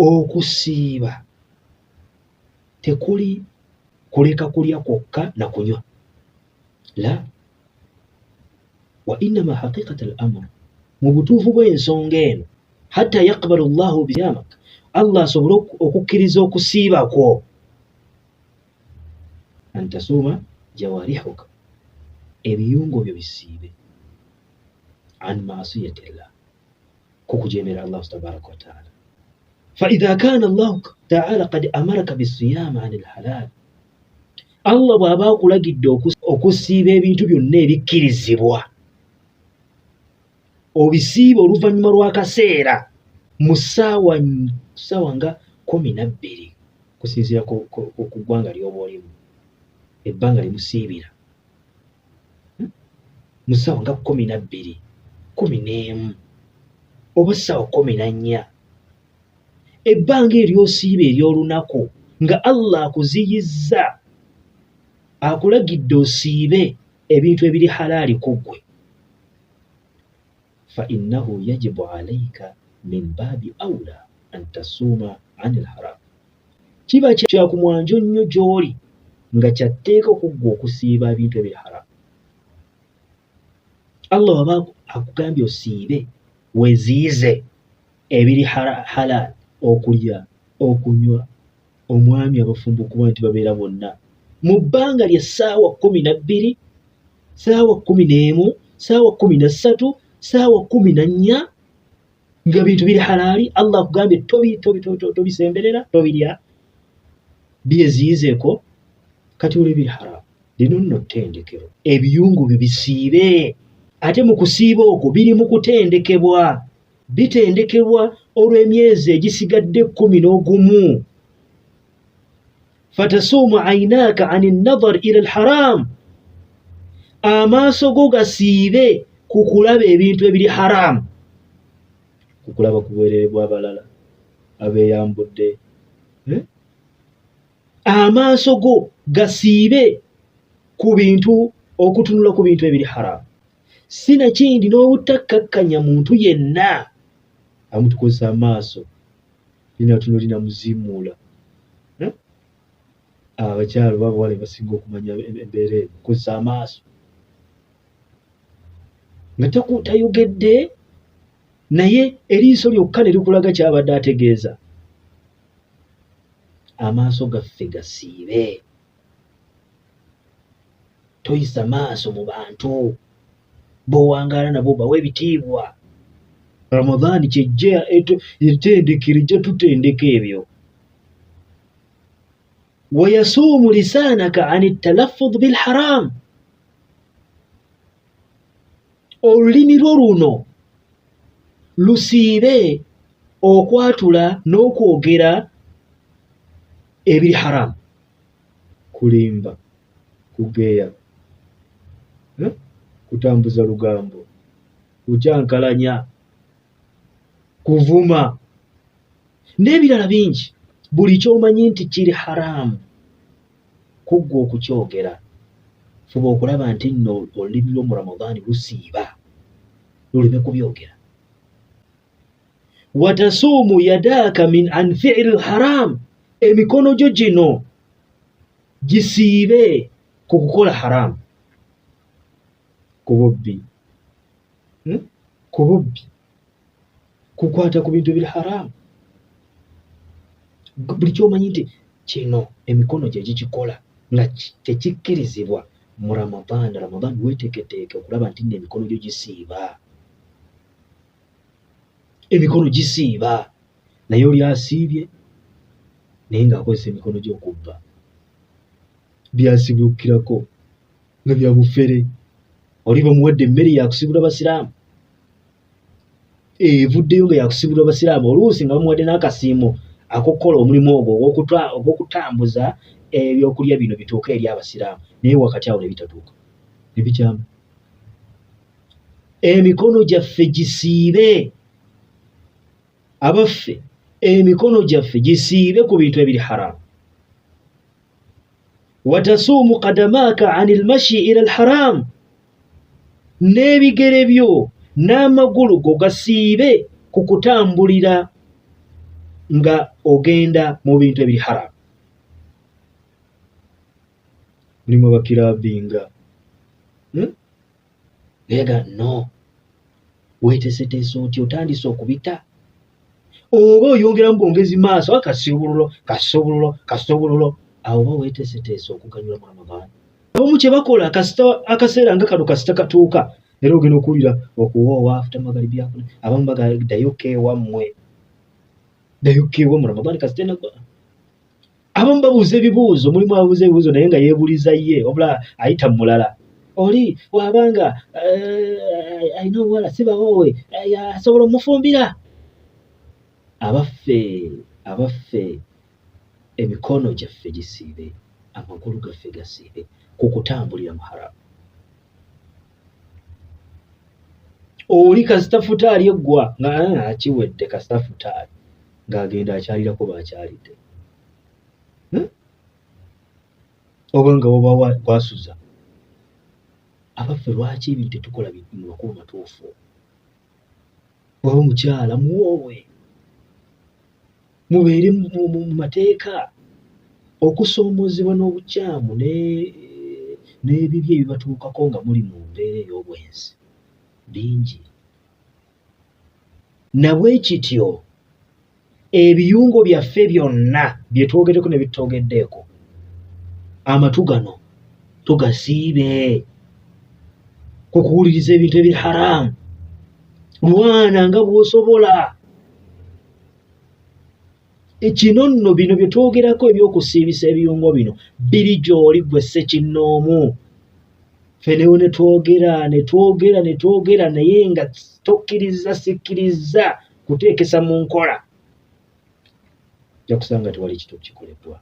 okusiiba tekuli kuleka kulya kwokka na kunywa, la wa innama haqiqata al-amr, mu butuufu bw'ensonga eno, hatta yaqbalu Allahu biyamak, Allah asobole okukkiriza okusiiba kwo, antasuuma jawarihuka, ebiyungo byo bisiibe, an maasiyatillah, kukujeemera Allah tabaraka wa taala. Fa idha kana Allah taala qad amaraka bisiyam an alhalal, Allah bw'aba akulagidde okusiiba ebintu byonna ebikkirizibwa, obisiiba oluvannyuma lw'akaseera mu ssaawa nga 12 kusinziira ku ggwanga ly'oba olimu, ebbanga limusiibira mu ssaawa nga 12, 11 oba ssaawa 14, ebbanga eryosiiba ery'olunaku nga Allah akuziyizza, akulagidde osiibe ebintu ebiri halaali ku ggwe, fa innahu yajibu alayka min baabi awla an tasuuma an alharam, kiba kya ku mwanjo nnyo gy'oli nga kyatteeka ku ggwe okusiiba ebintu ebiri haramu. Allah waba akugambye osiibe weziyize ebiri halaali, okulya, okunywa, omwami abafumbo okuba nti babeera bonna mu bbanga lya ssaawa 12, ssaawa 11, ssaawa 13, ssaawa 14, nga bintu biri halaali. Allah akugambye tobisemberera, tobirya, byeziyizeeko. Kati oli biri haramu, lino nno ttendekero, ebiyungu byo bisiibe. Ate mu kusiiba okwo biri mu kutendekebwa, bitendekebwa olw'emyezi egisigadde 11. Fatasuumu aynaaka ani nnadhar ila alharam, amaaso go gasiibe ku kulaba ebintu ebiri haramu, ku kulaba ku bwereere bw'abalala abeeyambudde. Amaaso go gasiibe ku bintu, okutunula ku bintu ebiri haramu. Sinakindi n'obutakkakkanya muntu yenna amutukozesa amaaso linatunulina muzimuula. Abakyala babawale basinga okumanya embeera eyo, kukozesa amaaso nga tayogedde naye eriiso lyokka ne likulaga kyabadde ategeeza. Amaaso gaffe gasiibe, toyisa maaso mu bantu, b'owangaala nabo bawe ebitiibwa. Ramadhaani kyejja etendekero, ejja tutendeka ebyo. Wayasuumu lisaanaka ani talaffuz bilharam, olulimi lwo luno lusiibe okwatula n'okwogera ebiri haramu, kulimba, kugeya, kutambuza lugambo, kukyankalanya, kuvuma n'ebirala bingi. Buli ky'omanyi nti kiri haramu kuggwe okukyogera, fuba okulaba nti nno olulimi lw'omu Ramadhaani lusiiba, luleme kubyogera. Watasuumu yadaaka min an fi'li alharam, emikono gyo gino gisiibe ku kukola haramu, ku bubbi, kukwata ku bintu biri haramu. Buli ky'omanyi nti kino emikono gye gikikola nga tekikkirizibwa mu Ramadhaani. Ramadhaani weeteeketeeke okulaba nti nno emikono gyo gisiiba, emikono gisiiba. Naye oli asiibye naye ng'akozesa emikono gye okubba, byasibuukirako nga bya bufere. Oli bamuwadde emmere yakusibula basiraamu, evuddeyo nga yakusibula basiraamu, oluusi nga bamuwadde n'akasiimo akokukola omulimu ogwo ogw'okutambuza ebyokulya bino bituuka eri abasiraamu, naye wakati awo ne bitatuuka, ne bikyama. Emikono gyaffe gisiibe, abaffe emikono gyaffe gisiibe ku bintu ebiri haramu. Watasuumu qadamaaka ani almashi ila alharam, n'ebigere byo n'amagulu go gasiibe ku kutambulira nga ogenda mu bintu ebiri haramu. Mulimu abakirabinga ega no weeteeseteese otyo otandise okubita oba oyongeramu bwongezi maaso kasobululo awo oba weeteeseteese okuganyula Muramagana. Abamu kye bakola akaseera nga kano kasita katuuka era ogenda okuwulira okuwoowa afuta magalibi yakuna abamu ddayoka ewammwe Muramagana kasita enagwa. Abamu babuuza ebibuuzo, mulimu abuuza ebibuuzo naye nga yeebuuliza ye wabula ayita mulala. Oli wabanga alina obuwala sibawoowe asobola omufumbira. Abaffe emikono gyaffe gisiibe, amagulu gaffe gasiibe ku kutambulira mu haramu. Oli kasita futaali eggwa nga akiwedde kasita futaali ng'agenda akyalirako baakyalidde. Oba nga woba wasuza. Abaffe lwaki ebintu tetukola mu makubo matuufu? Waba omukyala muwoowe, mubeere mu mateeka. Okusoomoozebwa n'obukyamu n'ebibi ebibatuukako nga muli mu mbeera ey'obwenzi bingi. Nabwe kityo ebiyungo byaffe byonna bye twogeddeko ne bitwogeddeeko, amatu gano tugasiibe ku kuwuliriza ebintu ebiri haramu. Lwana nga bw'osobola. Kino nno bino bye twogerako eby'okusiibisa ebiyungo bino biri gy'oli ggwe ssekinnoomu. Fenewo ne twogera naye nga sikkiriza kuteekesa mu nkola. Ojja kusanga tewali kitu kikoleddwa.